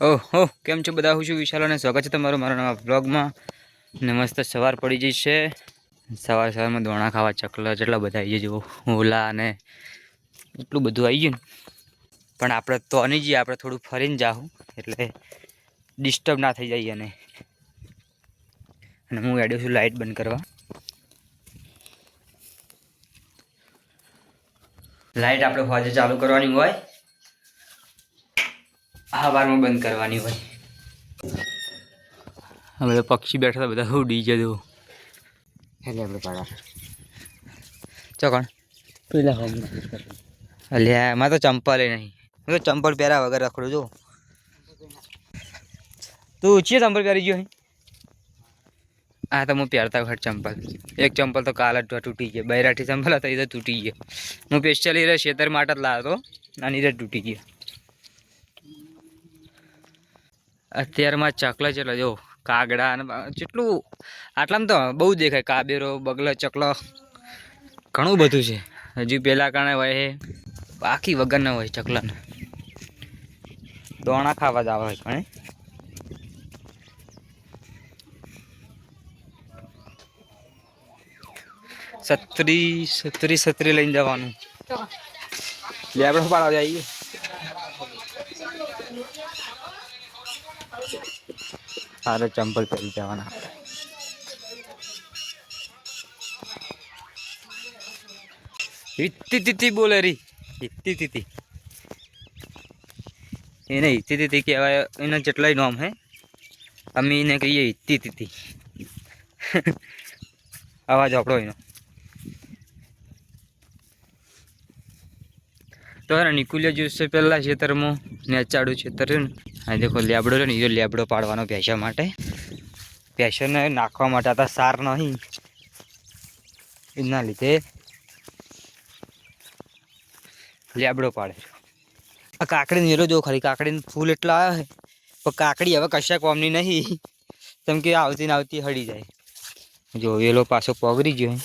ઓહો, કેમ છો બધા? હું છું વિશાલ અને સ્વાગત છે તમારું મારા નવા વ્લોગમાં. મસ્ત સવાર પડી જશે. સવારમાં દોણા ખાવા ચકલા જેટલા બધા આવી જુઓ, ઓલા અને એટલું બધું આવી ગયું ને. પણ આપણે તો નહીં જઈએ, આપણે થોડું ફરીને જાઉં એટલે ડિસ્ટર્બ ના થઈ જાય. અને હું એડ્યો છું લાઇટ બંધ કરવા. લાઇટ આપણે ફોજે ચાલુ કરવાની હોય, હવારમાં બંધ કરવાની હોય. બધા પક્ષી બેઠા હતા, બધા ઉડી જતું એટલે આપણે પાડા ચોકણ પેલા અલ્યા એમાં તો ચંપલ નહીં. હું તો ચંપલ પહેર્યા વગર રખડું છું. તું ઊંચી ચંપલ પહેરી ગયો? હા તો હું પહેરતા વખત ચંપલ, એક ચંપલ તો કાલ જ તૂટી ગઈ. બૈરાઠી ચંપલ હતા, એ તો તૂટી ગયા. હું સ્પેશિયલી ખેતર માટે જ લાવ્યો હતો અને એ તૂટી ગયા. અત્યારમાં ચકલા ચેટલા જો કાગડા અને જેટલું આટલામાં તો બહુ દેખાય. કાબેરો, બગલો, ચકલો ઘણું બધું છે. હજુ પેલા કારણે હોય, બાકી વગરના હોય. ચકલાને દોણા ખાવા જ આવે હોય. પણ છત્રી લઈને જવાનું. લેબડો પાડવા જઈએ. સારે ચંપલ પહેરી જવાના. હિત્તી તીતી બોલે રી, હિત્તી તીતી એને હિત્તી તીતી કહેવાય. એના જેટલાય નામ હે, અમે એને કહીએ હિત્તી તીતી. અવાજ આપણો એનો તો નીકળ્યો જોશે પહેલાં ખેતરમાં નેચાડું ખેતર છે ને. આ દેખો લેબડો છે ને, એ લેબડો પાડવાનો ભેંસા માટે. ભેંસોને નાખવા માટે હતા, સાર નહીં એના લીધે લેબડો પાડે. આ કાકડી મેલો જો ખરી, કાકડીને ફૂલ એટલા આવ્યા છે, પણ કાકડી હવે કશા કોમની નહીં. કેમ કે આવતી ને આવતી હળી જાય. જો વેલો પાછો પગડી ગયો.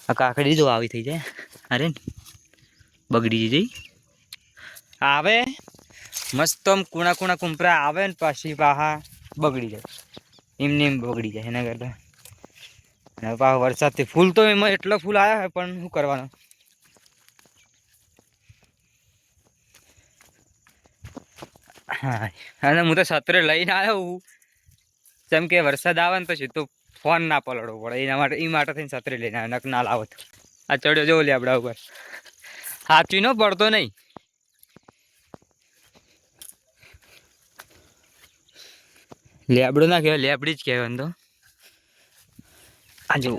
આ કાકડી જો આવી થઈ જાય. અરે બગડી જઈ આવે મસ્ત આમ કુણા કુંપરા આવે ને પાછી પાહા બગડી જાય. એમને એમ બગડી જાય. એના કરતા અને પાછા વરસાદથી ફૂલ તો એમાં એટલો ફૂલ આવ્યા હોય, પણ શું કરવાનું. હા, અને હું તો છત્રે લઈને આવ્યો હું. જેમ કે વરસાદ આવે ને પછી તો ફોન ના પલળવો પડે. એ માટે થઈને છત્રે લઈને આવ્યો, નક ના લાવો તો. આ ચડ્યો જોવો લેબડા ઉપર, હાચી નો પડતો નહીં. લેબડો ના કહેવાય, લેબડી જ કહેવાય તો. આ જો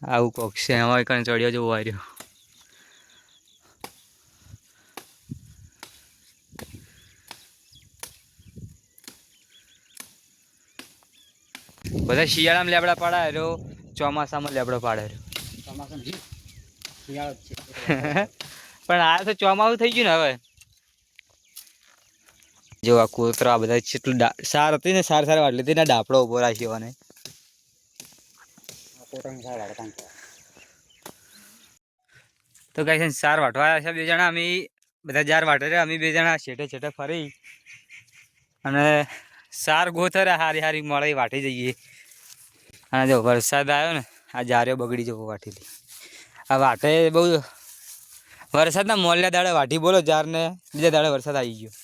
આવું કોક છે, એમાં કણ ચડ્યો જોવો આવ્યો. બધા શિયાળામાં લેબડા પાડે રહ્યો, ચોમાસામાં લેબડો પાડે રહ્યો. પણ આ તો ચોમાસું થઈ ગયું ને હવે. જો આ કોતરા બધા કેટલું સાર હતી ને, સાર વાટલી હતી ને, ડાપડો ઉભો રાખ્યો. અને તો કઈ છે સાર વાટવા આવ્યા છે બે જણા. અમે બધા જાર વાટે રહ્યા, અમે બે જણા છેટે છેટે ફરી અને સાર ગોતરે હારી હારી મળે વાટી જઈએ. અને જો વરસાદ આવ્યો ને, આ જાર્યો બગડી જવો વાટીલી. આ વાટે બહુ વરસાદના મોલ્યા દાડે વાટી બોલો જારને, બીજા દાડે વરસાદ આવી ગયો.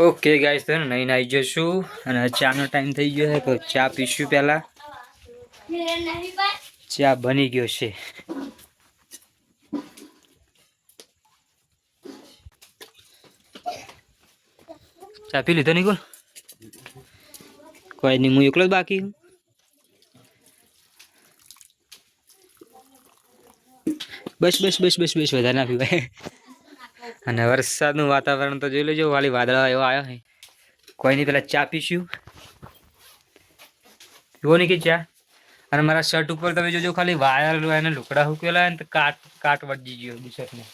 ઓકે ગાઈસ, તો નહીં આવી જશું અને ચાનો ટાઈમ થઈ ગયો છે, તો ચા પીશું. પહેલા ચા બની ગયો છે. ચા પી લીધો નિકોલ? કોઈ નહીં, હું એકલો જ બાકી હું. બસ બસ બસ બસ બસ, વધારે ના પીવાય. અને વરસાદનું વાતાવરણ તો જોઈ લેજો, વાલી વાદળા એવો આવ્યો છે. કોઈ નહીં, પેલા ચા પીશું. પીવો નહીં કે ચા? અને મારા શર્ટ ઉપર તમે જોજો, ખાલી વાયર એને લુકડા હુકેલા ને, કાટ વજી ગયો શર્ટને.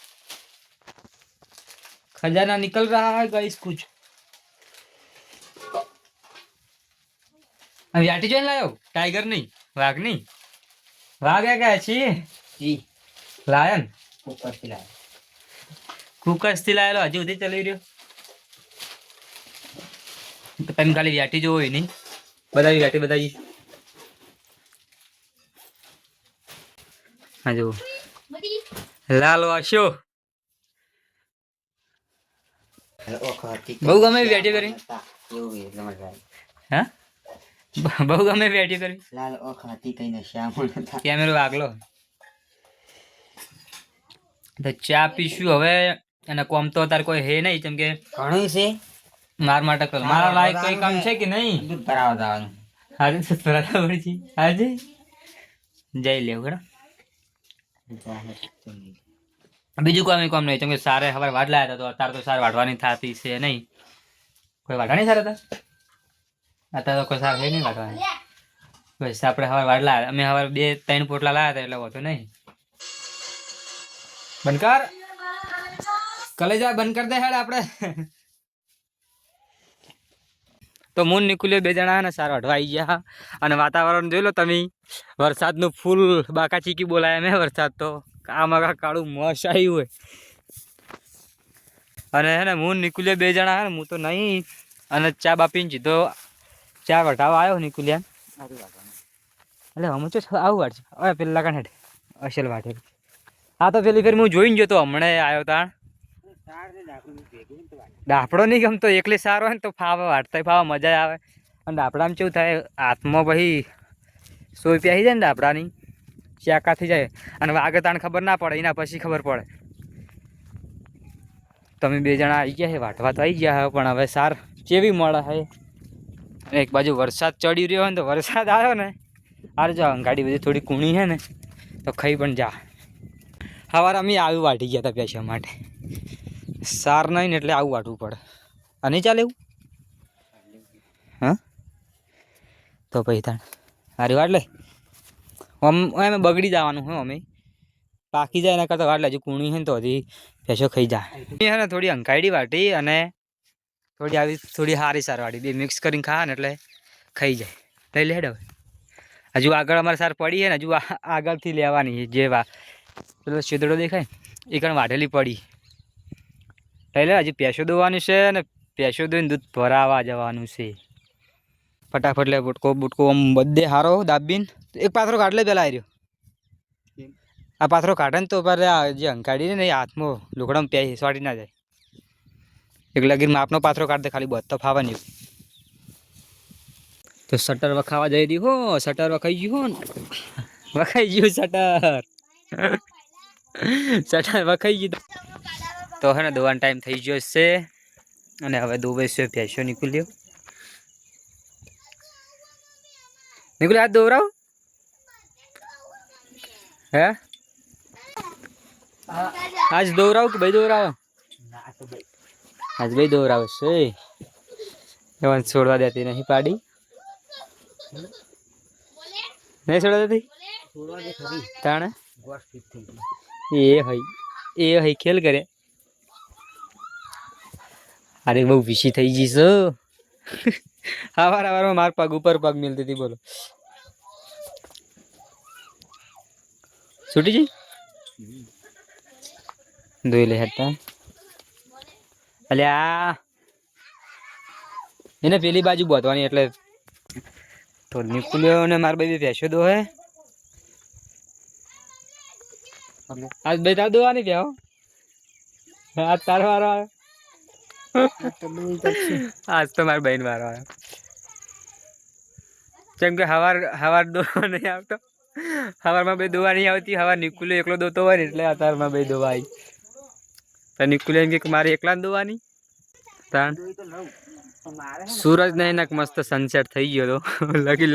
खजाना निकल रहा है गाइस कुछ. अभी आटी जोइन लायो, टाइगर नहीं, वाघ नहीं, वाघ है क्या? अच्छी जी लायन કુકરથી લાયેલો હજી સુધી ચલાવી રહ્યો તો તમે ખાલી વ્યાટી જોવો હોય નહીં બધાવી વ્યાટી બધાવી હા જો લાલ વાશો બહુ ગમે વ્યાટી કરી હા બહુ ગમે વ્યાટી કરી લાલ ઓખ હતી કઈ નશા કેમેરો આગલો તો ચા પીશું હવે અને કોમ તો અત્યારે કોઈ હે નહીં કેમ કે ઘણું છે માર માટે કર મારા લાયક કોઈ કામ છે કે નહીં દૂધ ભરાવા જવાનું હાજે દૂધ ભરાવા પડશે હાજે જઈ લેવું બરાબર બીજું કોઈ કામ નહીં કેમ કે સારે હવે વાટ લાયા હતા તો અત્યારે તો સાર વાટવાની થતી છે નહીં કોઈ વાટા નહીં સારા હતા અત્યારે તો કોઈ સાર હે નહીં વાટવાની બસ આપણે હવે વાટ લાયા અમે હવે 2-3 પોટલા લાયા હતા એટલે હોતો નહીં બંધ કર કલેજા બંધ કર દે હેડ આપણે તો મૂન નીકળ્યો 2 જણા ને સાર વાટવા આવી ગયા અને વાતાવરણ જોઈ લો તમે વરસાદનું ફૂલ બાકા ચીકી બોલાય મેં વરસાદ તો આમાં કાળું મસ આવ્યું હોય અને હે ને મૂન નીકળ્યો 2 જણા ને હું તો નહીં અને ચા બાપીને જીધો ચા વટાવા આવ્યો નીકળ્યા એટલે અમે તો આવું વાટશે હવે પેલા કાંઠે હેઠ અસલ વાટે હા તો પેલી ફેર હું જોઈને ગયો તો હમણાં આવ્યો તાણ ડાફડો નહીં ગમતો એકલી સારો હોય ને તો ફાવે વાટતા ફાવે મજા આવે અને ડાફડામાં કેવું થાય હાથમાં પછી સોય પ્યાસી જાય ને ડાફડાની ચાકાથી જાય અને આગળ તાણ ખબર ના પડે એના પછી ખબર પડે તમે 2 જણા આવી ગયા છે વાટવા તો આવી ગયા પણ હવે સાર કેવી મળે છે એક બાજુ વરસાદ ચડી રહ્યો હોય ને તો વરસાદ આવ્યો ને આરે જો ગાડી બધી થોડી કૂણી છે ને તો ખાઈ પણ જા સવારે અમે આવી વાટી ગયા હતા પૈસા માટે સાર નહીં ને એટલે આવું વાટવું પડે અને ચાલે એવું હા તો પછી તાણ સારી વાટ લે અમે બગડી જવાનું હોય અમે પાકી જાય એના કરતાં વાટ લે હજુ કૂણી છે ને તો હજી પૈસો ખાઈ જાય છે ને થોડી અંકાયડી વાટી અને થોડી આવી થોડી સારી સાર વાટી 2 મિક્સ કરીને ખા ને એટલે ખાઈ જાય લઈ લે હવે હજુ આગળ અમારે સાર પડી છે ને હજુ આગળથી લેવાની જે પેલો શેદડો દેખાય એ કણ વાઢેલી પડી એટલે હજી પેશો દોવાની છે ને પેશો દોઈને દૂધ ભરાવા જવાનું છે ફટાફટ લે બુટકો બુટકો આમ બધે હારો દાબીને એક પાથરો કાઢ લે પેલા આવ્યો આ પાથરો કાઢે ને તો પેલા જે અંકાડીને ને એ હાથમાં લુકડામાં પ્યાઈ સ્વાટી ના જાય એક લગીન માપનો પાથરો કાઢ દે ખાલી બધ તો ફાવાની તો શટર વખાવા જઈ દી હો શટર વખાઈ ગયું હો ને વખાઈ ગયું શટર શટર વખાઈ ગયું તો હે ને દોવાનો ટાઈમ થઈ ગયો છે અને હવે દોવે છે ભેંસો નીકળ્યો હાથ દોવરાવ હે આજ દોવરાવ કે ભાઈ દોવરાવ આજ ભાઈ દોવરાવ છે એવન છોડવા દેતી નહીં પાડી નહીં છોડવા દેતી તાણે એ હઈ ખેલ કરે અરે બહુ વિશી થઈ ગઈ છે હવારમાં માર પગ ઉપર પગ મિલતી હતી બોલો છૂટી જઈ દોઈ લે હતા એટલે આ એને પેલી બાજુ બોધવાની એટલે તો નીકળ્યો ને મારા ભાઈ ભેંસો દો હે આજ ભાઈ તાર દોવાની પ્યાઓ આજ તારો વારો આવ્યો આજ તો મારા બહેન વારો આવ્યો કેમ કે હવાર દોવા નહીં આવતો હવારમાં બે દોવા નહીં આવતી હવાર નીકળ્યો એકલો દોતો હોય ને એટલે અત્યારમાં બે દોવા આવી તો નીકળ્યો એમ કે મારે એકલા દોવાની તાણ સૂરજ નહીં નાક મસ્ત સનસેટ થઈ ગયો તો લગી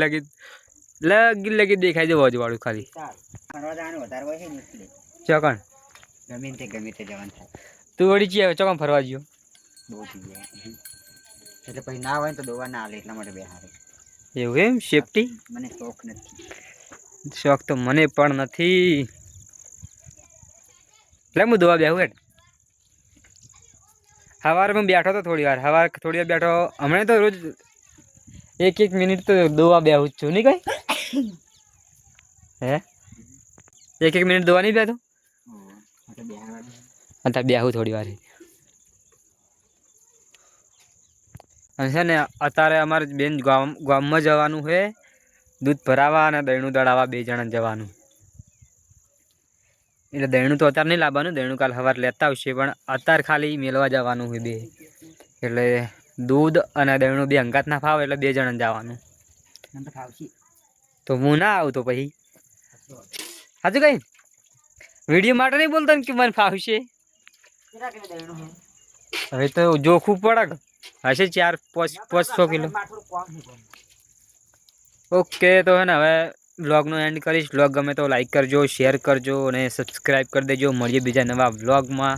દેખાય છે વોજવાળું ખાલી ચોકણ તું વળી ચી ચોકણ ફરવા ગયો એટલે પછી ના હોય તો દોવા ના હાલે એટલા માટે બે હારે એવું એમ સેફટી મને શોખ નથી શોખ તો મને પણ નથી એટલે હું દોવા બેહું હેઠ સવારમાં બેઠો તો થોડી વાર બેઠો હમણાં તો રોજ 1 મિનિટ તો દોવા બેહું જ છું નહીં કઈ હે 1 મિનિટ દોવા નહીં બેઠો અત્યારે બેહું થોડી વાર અને છે ને અત્યારે અમારે બેન ગામમાં જવાનું છે દૂધ ભરાવા અને દહીણું દળાવવા 2 જણા જવાનું એટલે દહીણું તો અત્યારે નહીં લાવવાનું દહીણું કાલ સવારે લેતા આવશે પણ અત્યારે ખાલી મેળવા જવાનું હોય 2 એટલે દૂધ અને દહીણું 2 અંગાત ના ફાવે એટલે 2 જણા જવાનું તો હું ના આવું તો પછી સાચું કઈ વિડીયો માટે નહીં બોલતા ને કે મને ફાવશે હવે તો જોખવું પડે હશે 400-500 કિલો ઓકે તો હે ને હવે વ્લોગનો એન્ડ કરીશ વ્લોગ ગમે તો લાઈક કરજો શેર કરજો અને સબસ્ક્રાઈબ કરી દેજો મળીએ બીજા નવા વ્લોગમાં